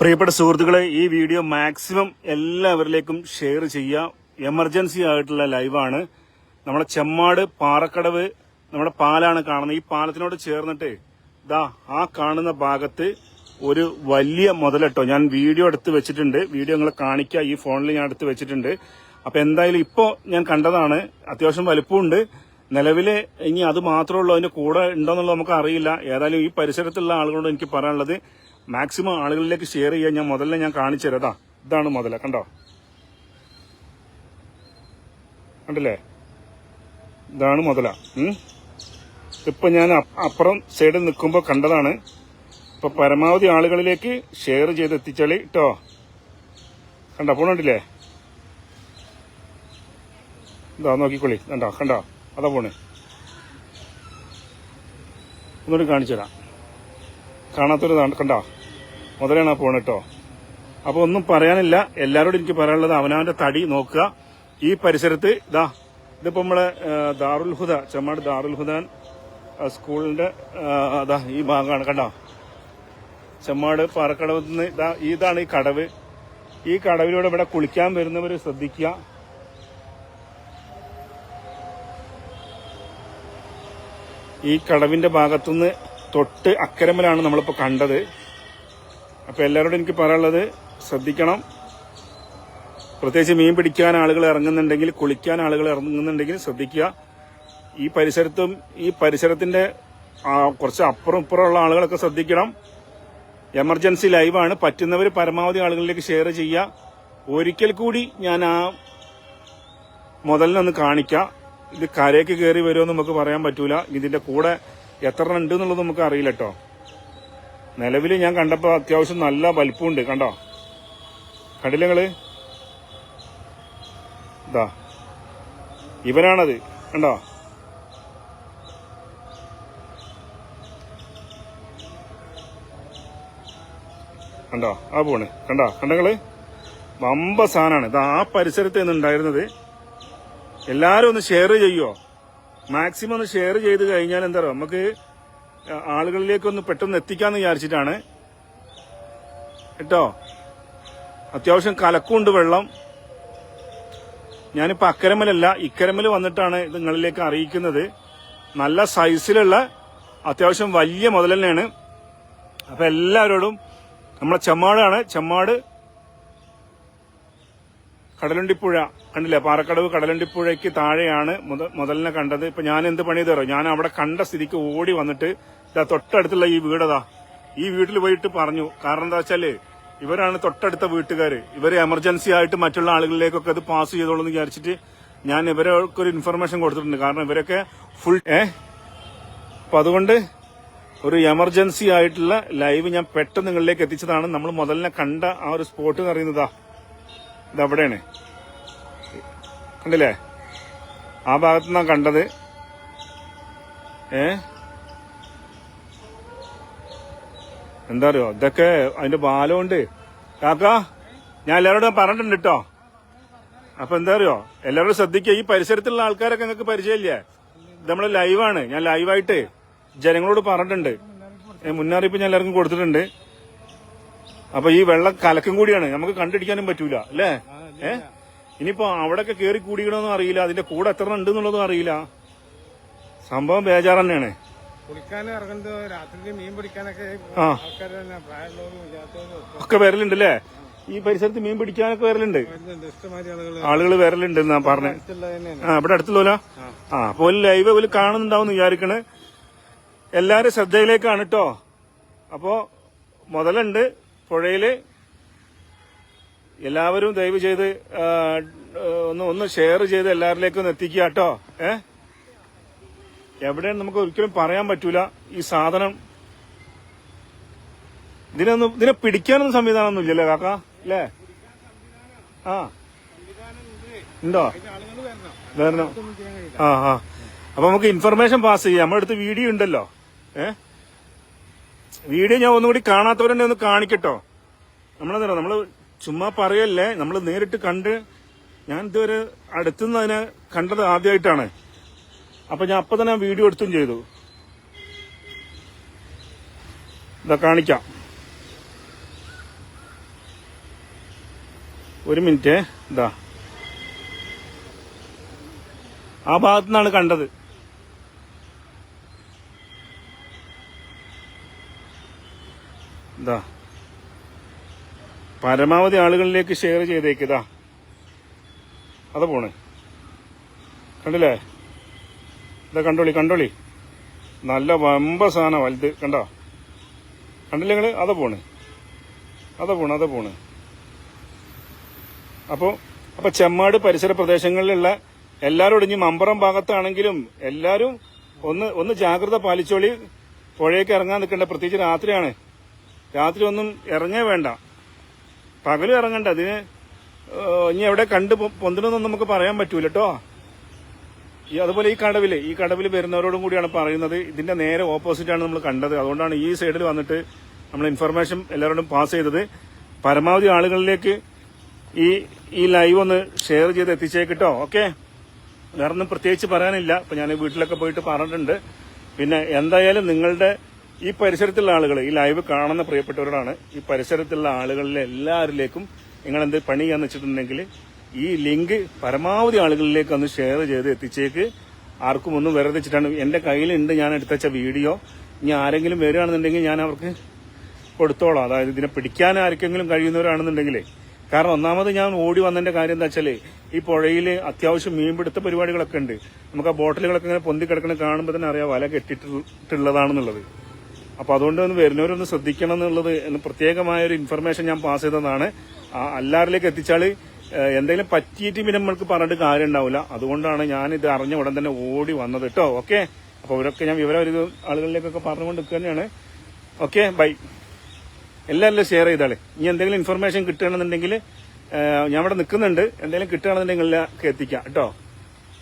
പ്രിയപ്പെട്ട സുഹൃത്തുക്കളെ, ഈ വീഡിയോ മാക്സിമം എല്ലാവരിലേക്കും ഷെയർ ചെയ്യുക. എമർജൻസി ആയിട്ടുള്ള ലൈവാണ്. നമ്മുടെ ചെമ്മാട് പാറക്കടവ് നമ്മുടെ പാലാണ് കാണുന്നത്. ഈ പാലത്തിനോട് ചേർന്നിട്ട് ദാ ആ കാണുന്ന ഭാഗത്ത് ഒരു വലിയ മുതലട്ടോ. ഞാൻ വീഡിയോ എടുത്ത് വെച്ചിട്ടുണ്ട്. വീഡിയോ നിങ്ങളെ കാണിക്കുക. ഈ ഫോണിൽ ഞാൻ എടുത്ത് വെച്ചിട്ടുണ്ട്. അപ്പൊ എന്തായാലും ഇപ്പോ ഞാൻ കണ്ടതാണ്. അത്യാവശ്യം വലുപ്പമുണ്ട്. നിലവില് ഇനി അത് മാത്രമേ ഉള്ളൂ, അതിന്റെ കൂടെ ഉണ്ടോന്നുള്ളത് നമുക്ക് അറിയില്ല. ഏതായാലും ഈ പരിസരത്തുള്ള ആളുകളോട് എനിക്ക് പറയാനുള്ളത് മാക്സിമം ആളുകളിലേക്ക് ഷെയർ ചെയ്യാൻ. ഞാൻ മുതലിനെ ഞാൻ കാണിച്ചു തരാം. ഇതാണ് മുതല, കണ്ടോ? കണ്ടില്ലേ? ഇതാണ് മുതല. ഇപ്പൊ ഞാൻ അപ്പുറം സൈഡിൽ നിൽക്കുമ്പോൾ കണ്ടതാണ്. ഇപ്പൊ പരമാവധി ആളുകളിലേക്ക് ഷെയർ ചെയ്ത് എത്തിച്ചാളി കേട്ടോ. കണ്ടോ? പോണില്ലേ? എന്താ നോക്കിക്കൊള്ളി. കണ്ടോ? കണ്ടോ? അതാ പോണ്. ഒന്നുകൂടി കാണിച്ചു തരാം. കാണാത്തൊരു കണ്ടോ? മുതലാണ് ആ പോണ് കേട്ടോ. അപ്പൊ ഒന്നും പറയാനില്ല. എല്ലാവരോടും എനിക്ക് പറയാനുള്ളത് അവനവന്റെ തടി നോക്കുക. ഈ പരിസരത്ത് ഇതിപ്പോ നമ്മളെ ദാറുൽ ഹുദ, ചെമ്മാട് ദാറുൽ ഹുദ സ്കൂളിന്റെ ഈ ഭാഗമാണ്. കണ്ടോ? ചെമ്മാട് പാറക്കടവിൽ നിന്ന് ഇതാണ് ഈ കടവ്. ഈ കടവിലൂടെ ഇവിടെ കുളിക്കാൻ വരുന്നവർ ശ്രദ്ധിക്കുക. ഈ കടവിന്റെ ഭാഗത്തുനിന്ന് തൊട്ട് അക്കരമലാണ് നമ്മളിപ്പോ കണ്ടത്. അപ്പൊ എല്ലാവരോടും എനിക്ക് പറയാനുള്ളത് ശ്രദ്ധിക്കണം. പ്രത്യേകിച്ച് മീൻ പിടിക്കാൻ ആളുകൾ ഇറങ്ങുന്നുണ്ടെങ്കിൽ, കുളിക്കാൻ ആളുകൾ ഇറങ്ങുന്നുണ്ടെങ്കിൽ ശ്രദ്ധിക്കുക. ഈ പരിസരത്തും ഈ പരിസരത്തിന്റെ കുറച്ച് അപ്പുറം ഇപ്പുറമുള്ള ആളുകളൊക്കെ ശ്രദ്ധിക്കണം. എമർജൻസി ലൈവാണ്. പറ്റുന്നവർ പരമാവധി ആളുകളിലേക്ക് ഷെയർ ചെയ്യുക. ഒരിക്കൽ കൂടി ഞാൻ ആ മുതലിനൊന്ന് കാണിക്കാം. ഇത് കരയ്ക്ക് കയറി വരുമെന്ന് നമുക്ക് പറയാൻ പറ്റൂല. ഇതിന്റെ കൂടെ എത്ര ഉണ്ട് എന്നുള്ളത് നമുക്ക് അറിയില്ല കേട്ടോ. നിലവിൽ ഞാൻ കണ്ടപ്പോൾ അത്യാവശ്യം നല്ല വലിപ്പമുണ്ട്. കണ്ടോ? കണ്ടില്ല നിങ്ങള്? ഇതാ ഇവനാണത്. കണ്ടോ? കണ്ടോ? ആ പോണ്. കണ്ടോ? കണ്ടങ്ങള്? വമ്പ സാധനമാണ്. ഇത് ആ പരിസരത്ത് നിന്നുണ്ടായിരുന്നത്. എല്ലാരും ഒന്ന് ഷെയർ ചെയ്യുമോ? മാക്സിമം ഒന്ന് ഷെയർ ചെയ്ത് കഴിഞ്ഞാൽ എന്താ പറയുക, നമുക്ക് ആളുകളിലേക്കൊന്ന് പെട്ടെന്ന് എത്തിക്കാന്ന് വിചാരിച്ചിട്ടാണ് കേട്ടോ. അത്യാവശ്യം കലക്കുണ്ട് വെള്ളം. ഞാനിപ്പോ അക്കരമലല്ല, ഇക്കരമൽ വന്നിട്ടാണ് ഇത് നിങ്ങളിലേക്ക് അറിയിക്കുന്നത്. നല്ല സൈസിലുള്ള അത്യാവശ്യം വലിയ മുതൽ തന്നെയാണ്. അപ്പൊ എല്ലാവരോടും നമ്മളെ ചെമ്മാടാണ്. ചെമ്മാട് കടലുണ്ടിപ്പുഴ കണ്ടില്ലേ? പാറക്കടവ് കടലുണ്ടിപ്പുഴയ്ക്ക് താഴെയാണ് മുതലിനെ കണ്ടത്. ഇപ്പൊ ഞാൻ എന്ത് പണി തരോ, ഞാൻ അവിടെ കണ്ട സ്ഥിതിക്ക് ഓടി വന്നിട്ട് തൊട്ടടുത്തുള്ള ഈ വീടതാ, ഈ വീട്ടിൽ പോയിട്ട് പറഞ്ഞു. കാരണം എന്താ വെച്ചാല് ഇവരാണ് തൊട്ടടുത്ത വീട്ടുകാര്. ഇവര് എമർജൻസി ആയിട്ട് മറ്റുള്ള ആളുകളിലേക്കൊക്കെ അത് പാസ് ചെയ്തോളൂ എന്ന് വിചാരിച്ചിട്ട് ഞാൻ ഇവരൊക്കെ ഇൻഫർമേഷൻ കൊടുത്തിട്ടുണ്ട്. കാരണം ഇവരൊക്കെ ഫുൾ അപ്പൊ അതുകൊണ്ട് ഒരു എമർജൻസി ആയിട്ടുള്ള ലൈവ് ഞാൻ പെട്ടെന്ന് നിങ്ങളിലേക്ക് എത്തിച്ചതാണ്. നമ്മൾ മുതലിനെ കണ്ട ആ ഒരു സ്പോട്ട് എന്ന് പറയുന്നതാ ഇതവിടെയാണ്. കണ്ടില്ലേ? ആ ഭാഗത്ത് നിന്നാണ് കണ്ടത്. എന്താ അറിയോ, ഇതൊക്കെ അതിന്റെ ബാലമുണ്ട് കാക്ക. ഞാൻ എല്ലാവരോടും പറഞ്ഞിട്ടുണ്ട് കേട്ടോ. അപ്പൊ എന്താ അറിയോ, എല്ലാവരോടും ശ്രദ്ധിക്കുക. ഈ പരിസരത്തുള്ള ആൾക്കാരൊക്കെ നിങ്ങൾക്ക് പരിചയമില്ലേ? ഇത് നമ്മളെ ലൈവാണ്. ഞാൻ ലൈവായിട്ട് ജനങ്ങളോട് പറഞ്ഞിട്ടുണ്ട്. മുന്നറിയിപ്പ് ഞാൻ എല്ലാവർക്കും കൊടുത്തിട്ടുണ്ട്. അപ്പൊ ഈ വെള്ളം കലക്കും കൂടിയാണ്, നമുക്ക് കണ്ടിടിക്കാനും പറ്റൂല അല്ലേ? ഇനിയിപ്പോ അവിടെയൊക്കെ കയറി കൂടിക്കണമെന്നും അറിയില്ല. അതിന്റെ കൂടെ എത്ര ഉണ്ട് എന്നുള്ളതും അറിയില്ല. സംഭവം ബേജാർ തന്നെയാണ്. ഒക്കെ വരലുണ്ട് അല്ലേ? ഈ പരിസരത്ത് മീൻ പിടിക്കാനൊക്കെ വരലുണ്ട്. ആളുകൾ വരലുണ്ട് എന്നാ പറഞ്ഞേ. ഇവിടെ അടുത്തുള്ളൂല്ലോ. അപ്പൊ ലൈവ് കാണുന്നുണ്ടാവും വിചാരിക്കണ്. എല്ലാരും ശ്രദ്ധയിലേക്കാണ് കേട്ടോ. അപ്പോ മുതലുണ്ട് പുഴയില്. എല്ലാവരും ദയവ് ചെയ്ത് ഒന്ന് ഷെയർ ചെയ്ത് എല്ലാവരിലേക്കും ഒന്ന് എത്തിക്കുക കേട്ടോ. എവിടെയാണ് നമുക്ക് ഒരിക്കലും പറയാൻ പറ്റൂല. ഈ സാധനം ഇതിനെ പിടിക്കാനൊന്നും സംവിധാനമൊന്നും ഇല്ലല്ലേ കാക്ക? അല്ലേ? ഉണ്ടോ? വരണം. അപ്പൊ നമുക്ക് ഇൻഫർമേഷൻ പാസ് ചെയ്യാം. നമ്മുടെ അടുത്ത് വീഡിയോ ഉണ്ടല്ലോ. വീഡിയോ ഞാൻ ഒന്നുകൂടി കാണാത്തവരെന്നെ ഒന്ന് കാണിക്കട്ടോ. നമ്മള് ചുമ്മാ പറയല്ലേ, നമ്മൾ നേരിട്ട് കണ്ട്. ഞാൻ ഇതുവരെ അടുത്തുനിന്ന് അതിനെ കണ്ടത് ആദ്യമായിട്ടാണ്. അപ്പൊ ഞാൻ അപ്പൊ തന്നെ വീഡിയോ എടുത്തും ചെയ്തു. ഇതാ കാണിക്കാം. ഒരു മിനിറ്റ്. ഇതാ ആ ഭാഗത്തു നിന്നാണ് കണ്ടത്. ഇതാ പരമാവധി ആളുകളിലേക്ക് ഷെയർ ചെയ്തേക്കിതാ. അത് പോണ് കണ്ടില്ലേ? ഇതാ കണ്ടോളി. നല്ല വമ്പ സാധനം വലുത് കണ്ടോ? കണ്ടില്ലേ നിങ്ങള്? അത് പോണ്. അപ്പൊ ചെമ്മാട് പരിസര പ്രദേശങ്ങളിലുള്ള എല്ലാവരോടും ഇനി മമ്പറം ഭാഗത്താണെങ്കിലും എല്ലാരും ഒന്ന് ജാഗ്രത പാലിച്ചോളി. പുഴയ്ക്ക് ഇറങ്ങാൻ നിൽക്കണ്ട. പ്രത്യേകിച്ച് രാത്രിയാണ്. രാത്രി ഒന്നും ഇറങ്ങേ വേണ്ട. പകലും ഇറങ്ങണ്ട. അതിന് ഇനി എവിടെ കണ്ട് പൊന്തണമെന്നൊന്നും നമുക്ക് പറയാൻ പറ്റൂല കേട്ടോ. അതുപോലെ ഈ കടവിൽ വരുന്നവരോടും കൂടിയാണ് പറയുന്നത്. ഇതിന്റെ നേരെ ഓപ്പോസിറ്റാണ് നമ്മൾ കണ്ടത്. അതുകൊണ്ടാണ് ഈ സൈഡിൽ വന്നിട്ട് നമ്മൾ ഇൻഫർമേഷൻ എല്ലാവരോടും പാസ് ചെയ്തത്. പരമാവധി ആളുകളിലേക്ക് ഈ ലൈവ് ഒന്ന് ഷെയർ ചെയ്ത് എത്തിച്ചേക്കിട്ടോ. ഓക്കെ, വേറെ ഒന്നും പ്രത്യേകിച്ച് പറയാനില്ല. ഇപ്പൊ ഞാൻ വീട്ടിലൊക്കെ പോയിട്ട് പറഞ്ഞിട്ടുണ്ട്. പിന്നെ എന്തായാലും നിങ്ങളുടെ ഈ പരിസരത്തുള്ള ആളുകൾ, ഈ ലൈവ് കാണുന്ന പ്രിയപ്പെട്ടവരോടാണ്, ഈ പരിസരത്തുള്ള ആളുകളിലെ എല്ലാവരിലേക്കും നിങ്ങൾ എന്ത് പണി ചെയ്യാന്ന് വെച്ചിട്ടുണ്ടെങ്കിൽ ഈ ലിങ്ക് പരമാവധി ആളുകളിലേക്ക് ഒന്ന് ഷെയർ ചെയ്ത് എത്തിച്ചേക്ക്. ആർക്കും ഒന്നും വെറുതെ വെച്ചിട്ടാണ്. എന്റെ കയ്യിലുണ്ട് ഞാൻ എടുത്തുവച്ച വീഡിയോ. ഇനി ആരെങ്കിലും വരികയാണെന്നുണ്ടെങ്കിൽ ഞാൻ അവർക്ക് കൊടുത്തോളാം. അതായത് ഇതിനെ പിടിക്കാൻ ആർക്കെങ്കിലും കഴിയുന്നവരാണെന്നുണ്ടെങ്കിലേ. കാരണം ഒന്നാമത് ഞാൻ ഓടി വന്നതിന്റെ കാര്യം എന്താ വെച്ചാല് ഈ പുഴയിൽ അത്യാവശ്യം മീൻപിടുത്ത പരിപാടികളൊക്കെ ഉണ്ട്. നമുക്ക് ആ ബോട്ടിലുകളൊക്കെ ഇങ്ങനെ പൊന്തി കിടക്കണ കാണുമ്പോൾ തന്നെ അറിയാം വല കെട്ടിട്ടുള്ളതാണെന്നുള്ളത്. അപ്പൊ അതുകൊണ്ട് ഒന്ന് വരുന്നവരൊന്ന് ശ്രദ്ധിക്കണം എന്നുള്ളത് പ്രത്യേകമായ ഒരു ഇൻഫർമേഷൻ ഞാൻ പാസ് ചെയ്തതാണ്. എല്ലാവരിലേക്ക് എത്തിച്ചാല് എന്തെങ്കിലും പറ്റിയിട്ട് പിന്നെ നമ്മൾക്ക് പറഞ്ഞിട്ട് കാര്യം ഉണ്ടാവില്ല. അതുകൊണ്ടാണ് ഞാൻ ഇത് അറിഞ്ഞ ഉടൻ തന്നെ ഓടി വന്നത് കേട്ടോ. ഓക്കെ, അപ്പൊ അവരൊക്കെ ഞാൻ വിവരം ഒരു ആളുകളിലേക്കൊക്കെ പറഞ്ഞുകൊണ്ട് നിൽക്കുക തന്നെയാണ്. Okay, bye. എല്ലാവരും ഷെയർ ചെയ്താളെ. ഇനി എന്തെങ്കിലും ഇൻഫർമേഷൻ കിട്ടുകയാണെന്നുണ്ടെങ്കിൽ ഞാൻ ഇവിടെ നിൽക്കുന്നുണ്ട്. എന്തെങ്കിലും കിട്ടുകയാണെന്നുണ്ടെങ്കിൽ എത്തിക്കാം കേട്ടോ.